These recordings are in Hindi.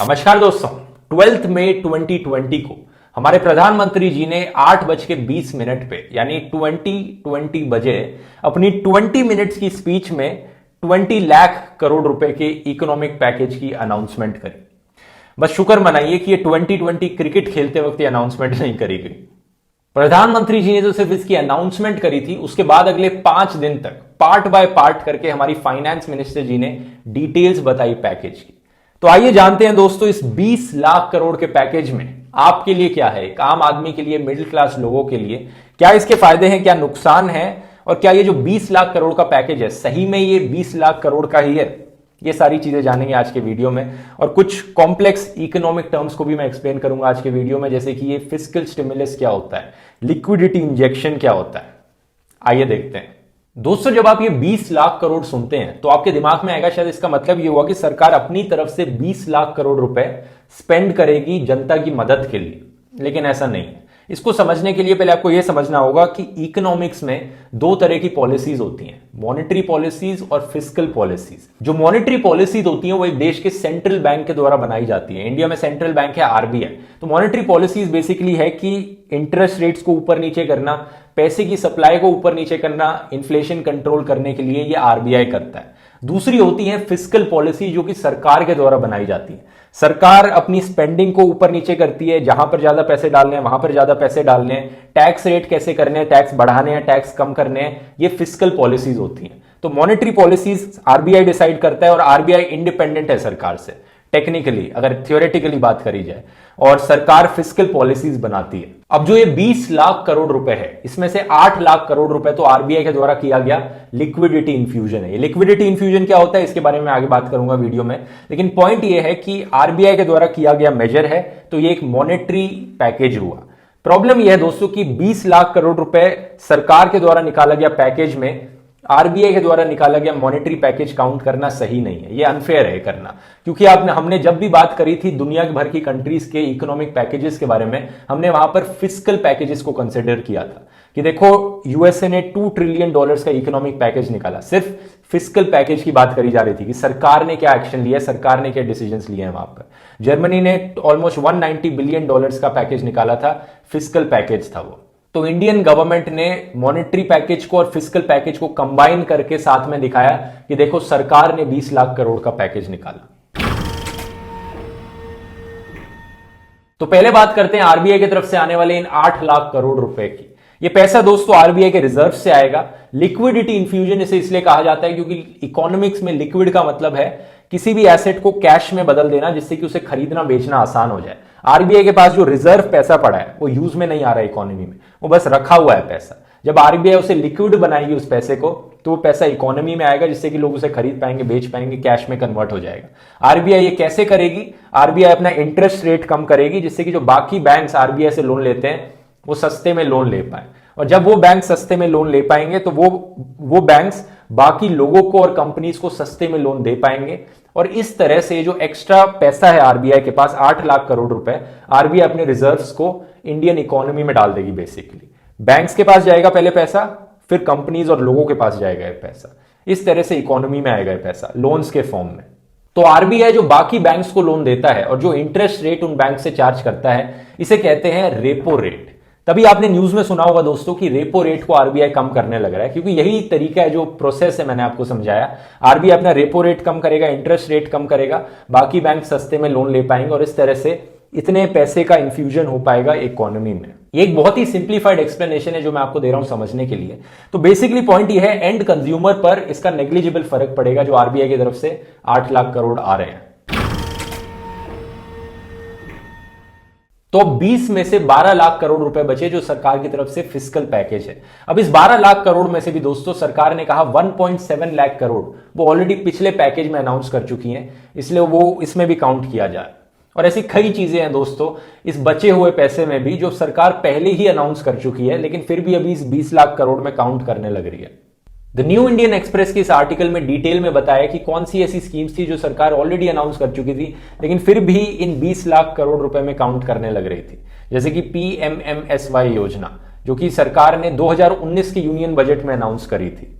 नमस्कार दोस्तों, 12 मई 2020 को हमारे प्रधानमंत्री जी ने 8:20 पे यानी 20 बजे अपनी 20 मिनट्स की स्पीच में 20 लाख करोड़ रुपए के इकोनॉमिक पैकेज की अनाउंसमेंट करी। बस शुक्र मनाइए कि ये 2020 क्रिकेट खेलते वक्त ये अनाउंसमेंट नहीं करी गई। प्रधानमंत्री जी ने तो सिर्फ इसकी अनाउंसमेंट करी थी, उसके बाद अगले 5 दिन तक पार्ट बाय पार्ट करके हमारी फाइनेंस मिनिस्टर जी ने डिटेल्स बताई पैकेज की। तो आइए जानते हैं दोस्तों, इस 20 लाख करोड़ के पैकेज में आपके लिए क्या है, एक आम आदमी के लिए, मिडिल क्लास लोगों के लिए क्या इसके फायदे हैं, क्या नुकसान है, और क्या ये जो 20 लाख करोड़ का पैकेज है सही में ये 20 लाख करोड़ का ही है। ये सारी चीजें जानेंगे आज के वीडियो में, और कुछ कॉम्प्लेक्स इकोनॉमिक टर्म्स को भी मैं एक्सप्लेन करूंगा आज के वीडियो में, जैसे कि ये फिस्कल स्टिमुलस क्या होता है, लिक्विडिटी इंजेक्शन क्या होता है। आइए देखते हैं दोस्तों, जब आप ये 20 लाख करोड़ सुनते हैं तो आपके दिमाग में आएगा शायद इसका मतलब ये हुआ कि सरकार अपनी तरफ से 20 लाख करोड़ रुपए स्पेंड करेगी जनता की मदद के लिए, लेकिन ऐसा नहीं है। इसको समझने के लिए पहले आपको यह समझना होगा कि इकोनॉमिक्स में दो तरह की पॉलिसीज होती हैं, मॉनेटरी पॉलिसीज और फिस्कल पॉलिसीज। जो मॉनेटरी पॉलिसीज होती हैं वो एक देश के सेंट्रल बैंक के द्वारा बनाई जाती है। इंडिया में सेंट्रल बैंक है आरबीआई। तो मॉनेटरी पॉलिसीज बेसिकली है कि इंटरेस्ट रेट्स को ऊपर नीचे करना, पैसे की सप्लाई को ऊपर नीचे करना, इन्फ्लेशन कंट्रोल करने के लिए ये आरबीआई करता है। दूसरी होती है फिस्कल पॉलिसी, जो कि सरकार के द्वारा बनाई जाती है। सरकार अपनी स्पेंडिंग को ऊपर नीचे करती है, जहां पर ज्यादा पैसे डालने हैं वहां पर ज्यादा पैसे डालने हैं, टैक्स रेट कैसे करने हैं, टैक्स बढ़ाने हैं, टैक्स कम करने हैं, ये फिस्कल पॉलिसीज होती हैं। तो मॉनेटरी पॉलिसीज आरबीआई डिसाइड करता है, और आरबीआई इंडिपेंडेंट है सरकार से टेक्निकली, अगर थियोरेटिकली बात करी जाए, और सरकार फिस्कल पॉलिसीज बनाती है। अब जो ये 20 लाख करोड़ रुपए है, इसमें से 8 लाख करोड़ रुपए तो आरबीआई के द्वारा किया गया लिक्विडिटी इंफ्यूजन है। ये लिक्विडिटी इंफ्यूजन क्या होता है इसके बारे में आगे बात करूंगा वीडियो में, लेकिन पॉइंट ये है कि आरबीआई के द्वारा किया गया मेजर है, तो ये एक मॉनेटरी पैकेज हुआ। प्रॉब्लम यह है दोस्तों कि 20 लाख करोड़ रुपए सरकार के द्वारा निकाला गया पैकेज में आरबीआई के द्वारा निकाला गया मॉनेटरी पैकेज काउंट करना सही नहीं है। ये अनफेयर है करना, क्योंकि हमने जब भी बात करी थी दुनिया भर की कंट्रीज के इकोनॉमिक पैकेजेस के बारे में, हमने वहां पर फिस्कल पैकेजेस को कंसिडर किया था कि देखो यूएसए ने $2 ट्रिलियन का इकोनॉमिक पैकेज निकाला। सिर्फ फिस्कल पैकेज की बात करी जा रही थी कि सरकार ने क्या एक्शन लिया, सरकार ने क्या डिसीजंस लिए हैं वहां पर। जर्मनी ने ऑलमोस्ट $190 बिलियन का पैकेज निकाला था, फिस्कल पैकेज था वो। तो इंडियन गवर्नमेंट ने मॉनेटरी पैकेज को और फिस्कल पैकेज को कंबाइन करके साथ में दिखाया कि देखो सरकार ने 20 लाख करोड़ का पैकेज निकाला। तो पहले बात करते हैं आरबीआई की तरफ से आने वाले इन 8 लाख करोड़ रुपए की। ये पैसा दोस्तों आरबीआई के रिजर्व से आएगा। लिक्विडिटी इंफ्यूजन इसे इसलिए कहा जाता है क्योंकि इकोनॉमिक्स में लिक्विड का मतलब है किसी भी एसेट को कैश में बदल देना, जिससे कि उसे खरीदना बेचना आसान हो जाए। आरबीआई के पास जो रिजर्व पैसा पड़ा है वो यूज में नहीं आ रहा है इकोनॉमी में, वो बस रखा हुआ है पैसा। जब आरबीआई उसे लिक्विड बनाएगी उस पैसे को, तो वो पैसा इकोनॉमी में आएगा, जिससे कि लोग उसे खरीद पाएंगे, बेच पाएंगे, कैश में कन्वर्ट हो जाएगा। आरबीआई ये कैसे करेगी? आरबीआई अपना इंटरेस्ट रेट कम करेगी, जिससे कि जो बाकी बैंक्स आरबीआई से लोन लेते हैं वो सस्ते में लोन ले पाए, और जब वो बैंक सस्ते में लोन ले पाएंगे तो वो बैंक्स बाकी लोगों को और कंपनीज को सस्ते में लोन दे पाएंगे। और इस तरह से जो एक्स्ट्रा पैसा है आरबीआई के पास, 8 लाख करोड़ रुपए, आरबीआई अपने रिजर्व्स को इंडियन इकोनॉमी में डाल देगी। बेसिकली बैंक्स के पास जाएगा पहले पैसा, फिर कंपनीज और लोगों के पास जाएगा ये पैसा। इस तरह से इकोनॉमी में आएगा ये पैसा लोन्स के फॉर्म में। तो आरबीआई जो बाकी बैंक्स को लोन देता है और जो इंटरेस्ट रेट उन बैंक से चार्ज करता है, इसे कहते हैं रेपो रेट। तभी आपने न्यूज में सुना होगा दोस्तों कि रेपो रेट को आरबीआई कम करने लग रहा है, क्योंकि यही तरीका है, जो प्रोसेस है मैंने आपको समझाया। आरबीआई अपना रेपो रेट कम करेगा, इंटरेस्ट रेट कम करेगा, बाकी बैंक सस्ते में लोन ले पाएंगे, और इस तरह से इतने पैसे का इंफ्यूजन हो पाएगा इकोनॉमी में। ये एक बहुत ही सिंप्लीफाइड एक्सप्लेनेशन है जो मैं आपको दे रहा हूं समझने के लिए। तो बेसिकली पॉइंट ये है, एंड कंज्यूमर पर इसका नेग्लिजिबल फर्क पड़ेगा जो आरबीआई की तरफ से 8 लाख करोड़ आ रहे हैं। तो 20 में से 12 लाख करोड़ रुपए बचे जो सरकार की तरफ से फिस्कल पैकेज है। अब इस 12 लाख करोड़ में से भी दोस्तों सरकार ने कहा 1.7 लाख करोड़ वो ऑलरेडी पिछले पैकेज में अनाउंस कर चुकी हैं, इसलिए वो इसमें भी काउंट किया जाए। और ऐसी कई चीजें हैं दोस्तों इस बचे हुए पैसे में भी जो सरकार पहले ही अनाउंस कर चुकी है, लेकिन फिर भी अभी इस 20 लाख करोड़ में काउंट करने लग रही है। द न्यू इंडियन एक्सप्रेस के इस आर्टिकल में डिटेल में बताया कि कौन सी ऐसी स्कीम्स थी जो सरकार ऑलरेडी अनाउंस कर चुकी थी, लेकिन फिर भी इन 20 लाख करोड़ रुपए में काउंट करने लग रही थी। जैसे कि पीएमएमएसवाई योजना, जो कि सरकार ने 2019 के यूनियन बजट में अनाउंस करी थी।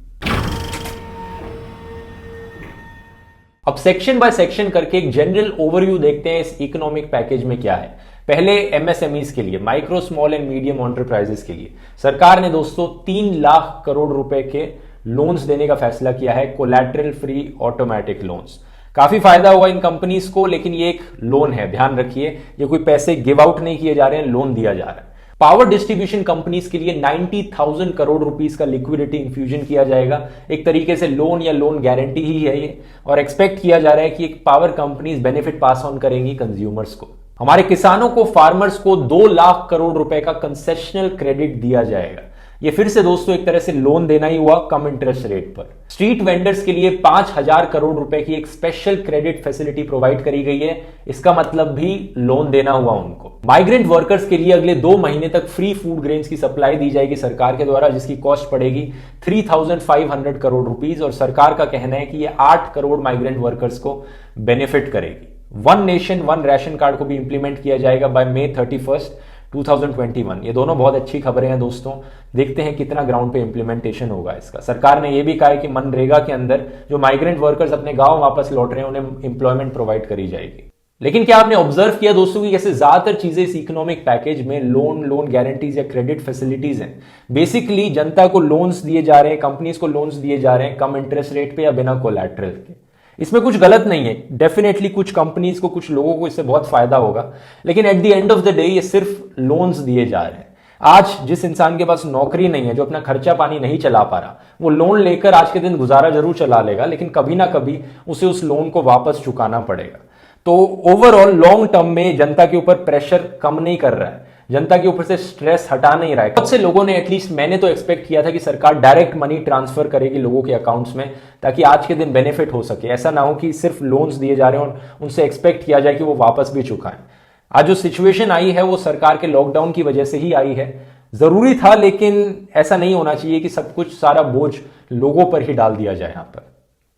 अब सेक्शन बाय सेक्शन करके एक जनरल ओवरव्यू देखते हैं इस इकोनॉमिक पैकेज में क्या है। पहले एमएसएमईज के लिए, micro small and medium enterprises के लिए सरकार ने दोस्तों 3 लाख करोड़ रुपए के लोन्स देने का फैसला किया है, कोलैटरल फ्री ऑटोमेटिक लोन्स। काफी फायदा होगा इन कंपनीज को, लेकिन ये एक लोन है, ध्यान रखिए, ये कोई पैसे गिव आउट नहीं किए जा रहे हैं, लोन दिया जा रहा है। पावर डिस्ट्रीब्यूशन कंपनीज के लिए 90,000 करोड़ रुपीस का लिक्विडिटी इंफ्यूजन किया जाएगा। एक तरीके से लोन या लोन गारंटी ही है ये, और एक्सपेक्ट किया जा रहा है कि एक power companies benefit pass on करेंगी कंज्यूमर्स को। हमारे किसानों को, फार्मर्स को 2 लाख करोड़ रुपए का कंसेशनल क्रेडिट दिया जाएगा। ये फिर से दोस्तों एक तरह से लोन देना ही हुआ कम इंटरेस्ट रेट पर। स्ट्रीट वेंडर्स के लिए 5,000 करोड़ रुपए की एक स्पेशल क्रेडिट फैसिलिटी प्रोवाइड करी गई है, इसका मतलब भी लोन देना हुआ उनको। माइग्रेंट वर्कर्स के लिए अगले 2 महीने तक फ्री फूड ग्रेन्स की सप्लाई दी जाएगी सरकार के द्वारा, जिसकी कॉस्ट पड़ेगी 3,500 करोड़ रुपीज, और सरकार का कहना है कि ये 8 करोड़ माइग्रेंट वर्कर्स को बेनिफिट करेगी। One nation one ration card को भी इंप्लीमेंट किया जाएगा बाय May 31, 2021। ये दोनों बहुत अच्छी खबरें हैं दोस्तों, देखते हैं कितना ग्राउंड पे इंप्लीमेंटेशन होगा इसका। सरकार ने यह भी कहा है कि मनरेगा के अंदर जो माइग्रेंट वर्कर्स अपने गांव वापस लौट रहे हैं उन्हें इंप्लॉयमेंट प्रोवाइड करी जाएगी। लेकिन क्या आपने ऑब्जर्व किया दोस्तों कि जैसे ज्यादातर चीजें इस इकोनॉमिक पैकेज में लोन गारंटीज या क्रेडिट फैसिलिटीज हैं, बेसिकली जनता को लोन्स दिए जा रहे हैं, कंपनीज को लोन्स दिए जा रहे हैं कम इंटरेस्ट रेट पे या बिना कोलैटरल के। इसमें कुछ गलत नहीं है, डेफिनेटली कुछ कंपनीज को, कुछ लोगों को इससे बहुत फायदा होगा, लेकिन at the end of the day ये सिर्फ लोन्स दिए जा रहे हैं। आज जिस इंसान के पास नौकरी नहीं है, जो अपना खर्चा पानी नहीं चला पा रहा, वो लोन लेकर आज के दिन गुजारा जरूर चला लेगा, लेकिन कभी ना कभी उसे उस लोन को वापस चुकाना पड़ेगा। तो ओवरऑल लॉन्ग टर्म में जनता के ऊपर प्रेशर कम नहीं कर रहा है, जनता के ऊपर से स्ट्रेस हटा नहीं रहा है। बहुत से लोगों ने, एटलीस्ट मैंने तो एक्सपेक्ट किया था कि सरकार डायरेक्ट मनी ट्रांसफर करेगी लोगों के अकाउंट्स में, ताकि आज के दिन बेनिफिट हो सके। ऐसा ना हो कि सिर्फ लोन्स दिए जा रहे हैं और उनसे एक्सपेक्ट किया जाए कि वो वापस भी चुकाएं। आज जो सिचुएशन आई है वो सरकार के लॉकडाउन की वजह से ही आई है। जरूरी था, लेकिन ऐसा नहीं होना चाहिए कि सब कुछ, सारा बोझ लोगों पर ही डाल दिया जाए। यहां पर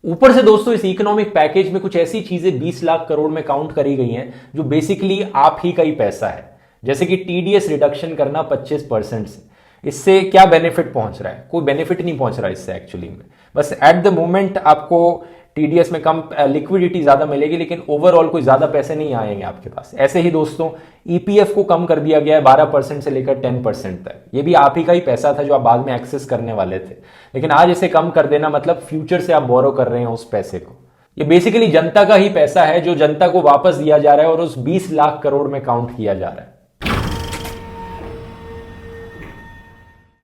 ऊपर से दोस्तों इस इकोनॉमिक पैकेज में कुछ ऐसी चीजें 20 लाख करोड़ में काउंट करी गई हैं जो बेसिकली आप ही का ही पैसा है, जैसे कि टीडीएस रिडक्शन करना 25% से। इससे क्या बेनिफिट पहुंच रहा है? कोई बेनिफिट नहीं पहुंच रहा इससे एक्चुअली में, बस एट द मोमेंट आपको टीडीएस में कम लिक्विडिटी ज्यादा मिलेगी, लेकिन ओवरऑल कोई ज्यादा पैसे नहीं आएंगे आपके पास। ऐसे ही दोस्तों ईपीएफ को कम कर दिया गया है 12% से लेकर 10% तक। ये भी आप ही का ही पैसा था जो आप बाद में एक्सेस करने वाले थे, लेकिन आज इसे कम कर देना मतलब फ्यूचर से आप बोरो कर रहे हैं उस पैसे को। ये बेसिकली जनता का ही पैसा है जो जनता को वापस दिया जा रहा है और उस 20 लाख करोड़ में काउंट किया जा रहा है।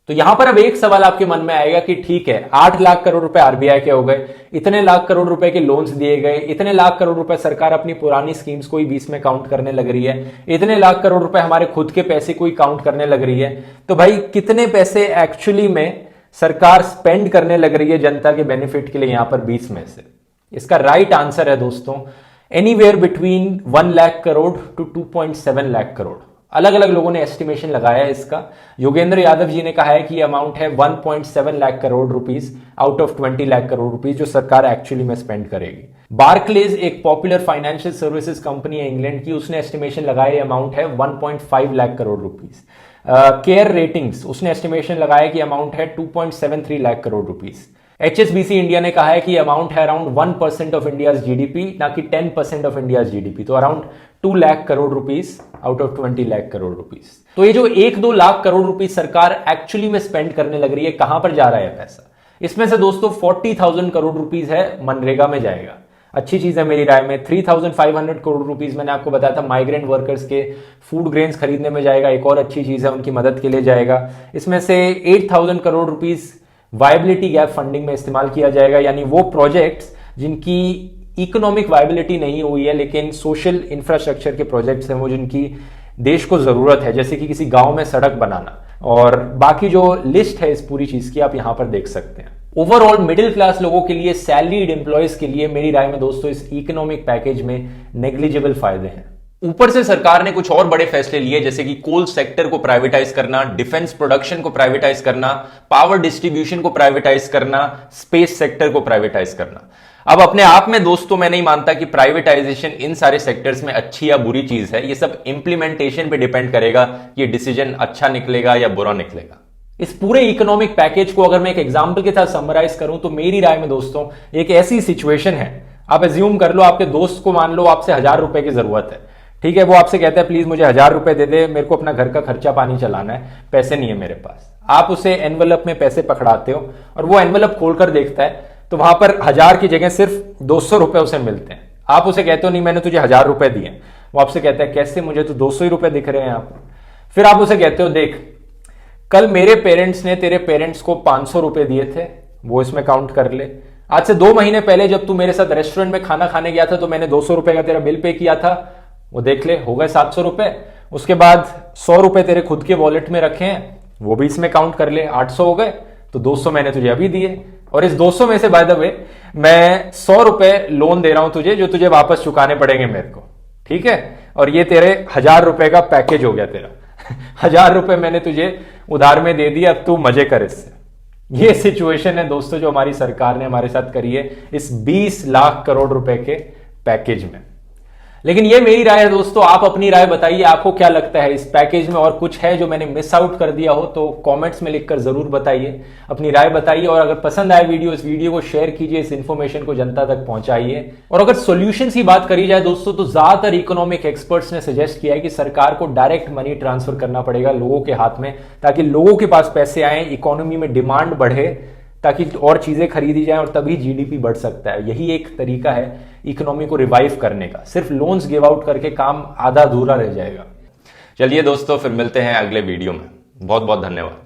तो यहां पर अब एक सवाल आपके मन में आएगा कि ठीक है, 8 लाख करोड़ रुपए आरबीआई के हो गए, इतने लाख करोड़ रुपए के लोन्स दिए गए, इतने लाख करोड़ रुपए सरकार अपनी पुरानी स्कीम्स को ही 20 में काउंट करने लग रही है, इतने लाख करोड़ रुपए हमारे खुद के पैसे को ही काउंट करने लग रही है, तो भाई कितने पैसे एक्चुअली में सरकार स्पेंड करने लग रही है जनता के बेनिफिट के लिए यहां पर 20 में से? इसका राइट आंसर है दोस्तों anywhere between 1 lakh crore to 2.7 lakh crore. अलग अलग लोगों ने एस्टिमेशन लगाया है इसका। योगेंद्र यादव जी ने कहा है कि अमाउंट है 1.7 lakh crore rupees out of 20 lakh crore rupees जो सरकार एक्चुअली में स्पेंड करेगी। बार्कलेज एक पॉपुलर फाइनेंशियल सर्विसेज कंपनी है इंग्लैंड की, उसने एस्टिमेशन लगाया अमाउंट है 1.5 lakh crore rupees. Care ratings उसने एस्टिमेशन लगाया कि अमाउंट है 2.73 lakh crore rupees. HSBC India ने कहा है कि अमाउंट है अराउंड 1% ऑफ इंडियाज जीडीपी, ना कि 10% ऑफ इंडियाज जीडीपी, तो around 2 lakh crore rupees out of 20 lakh crore rupees. तो ये जो 1-2 लाख करोड़ रुपीस सरकार एक्चुअली में स्पेंड करने लग रही है, कहां पर जा रहा है पैसा? इसमें से दोस्तों 40,000 करोड़ रुपीस है मनरेगा में जाएगा। अच्छी चीज है मेरी राय में। 3,500 करोड़ रुपीस मैंने आपको बताया था माइग्रेंट वर्कर्स के फूड ग्रेन्स खरीदने में जाएगा। एक और अच्छी चीज है, उनकी मदद के लिए जाएगा। इसमें से 8,000 crore rupees viability gap funding में इस्तेमाल किया जाएगा, यानी वो प्रोजेक्ट्स जिनकी इकोनॉमिक वायबिलिटी नहीं हुई है लेकिन सोशल इंफ्रास्ट्रक्चर के प्रोजेक्ट्स हैं, वो जिनकी देश को जरूरत है, जैसे कि किसी गांव में सड़क बनाना, और बाकी जो लिस्ट है इस पूरी चीज की आप यहां पर देख सकते हैं। ओवरऑल मिडिल क्लास लोगों के लिए, सैलरीड एम्प्लॉयज के लिए मेरी राय में दोस्तों इस इकोनॉमिक पैकेज में नेग्लिजिबल फायदे हैं। ऊपर से सरकार ने कुछ और बड़े फैसले लिए, जैसे कि कोल सेक्टर को प्राइवेटाइज करना, डिफेंस प्रोडक्शन को प्राइवेटाइज करना, पावर डिस्ट्रीब्यूशन को प्राइवेटाइज करना, स्पेस सेक्टर को प्राइवेटाइज करना। अब अपने आप में दोस्तों मैं नहीं मानता कि प्राइवेटाइजेशन इन सारे सेक्टर्स में अच्छी या बुरी चीज है। ये सब इंप्लीमेंटेशन पे डिपेंड करेगा, ये डिसीजन अच्छा निकलेगा या बुरा निकलेगा। इस पूरे इकोनॉमिक पैकेज को अगर मैं एक एग्जांपल के साथ समराइज करूं तो मेरी राय में दोस्तों एक ऐसी सिचुएशन है, आप एज्यूम कर लो, आपके दोस्त को मान लो आपसे 1000 रुपए की जरूरत है, ठीक है, वो आपसे कहता है प्लीज मुझे 1000 रुपए दे दे, मेरे को अपना घर का खर्चा पानी चलाना है, पैसे नहीं है मेरे पास। आप उसे एनवलप में पैसे पकड़ाते हो और वो एनवलप खोलकर देखता है तो वहां पर 1000 की जगह सिर्फ 200 रुपए उसे मिलते हैं। आप उसे कहते हो नहीं मैंने तुझे 1000 रुपए दिए, वो आपसे कहता है कैसे, मुझे तो 200 ही रुपए दिख रहे हैं यहाँ पर। फिर आप उसे कहते हो देख, कल मेरे पेरेंट्स ने तेरे पेरेंट्स को 500 रुपए दिए थे, वो इसमें काउंट कर ले। आज से 2 महीने पहले जब तू मेरे साथ रेस्टोरेंट में खाना खाने गया था तो मैंने 200 रुपए का तेरा बिल पे किया था, वो देख ले, हो गए 700 रुपए। उसके बाद 100 रुपए तेरे खुद के वॉलेट में रखे हैं, वो भी इसमें काउंट कर ले, 800 हो गए। तो 200 मैंने तुझे अभी दिए, और इस 200 में से बाय द वे मैं 100 रुपए लोन दे रहा हूं तुझे, जो तुझे वापस चुकाने पड़ेंगे मेरे को, ठीक है। और ये तेरे 1000 रुपए का पैकेज हो गया तेरा। 1000 रुपए मैंने तुझे उधार में दे दिया, अब तू मजे कर इससे। ये सिचुएशन है दोस्तों जो हमारी सरकार ने हमारे साथ करी है इस 20 लाख करोड़ रुपए के पैकेज में। लेकिन ये मेरी राय है दोस्तों, आप अपनी राय बताइए, आपको क्या लगता है इस पैकेज में और कुछ है जो मैंने मिस आउट कर दिया हो तो कमेंट्स में लिखकर जरूर बताइए, अपनी राय बताइए। और अगर पसंद आए वीडियो, इस वीडियो को शेयर कीजिए, इस इंफॉर्मेशन को जनता तक पहुंचाइए। और अगर सॉल्यूशंस की बात करी जाए दोस्तों तो ज्यादातर इकोनॉमिक एक्सपर्ट्स ने सजेस्ट किया है कि सरकार को डायरेक्ट मनी ट्रांसफर करना पड़ेगा लोगों के हाथ में, ताकि लोगों के पास पैसे आए, इकोनॉमी में डिमांड बढ़े, ताकि और चीजें खरीदी जाएं और तभी जीडीपी बढ़ सकता है। यही एक तरीका है इकोनॉमी को रिवाइव करने का। सिर्फ लोन्स गिव आउट करके काम आधा अधूरा रह जाएगा। चलिए दोस्तों, फिर मिलते हैं अगले वीडियो में। बहुत बहुत धन्यवाद।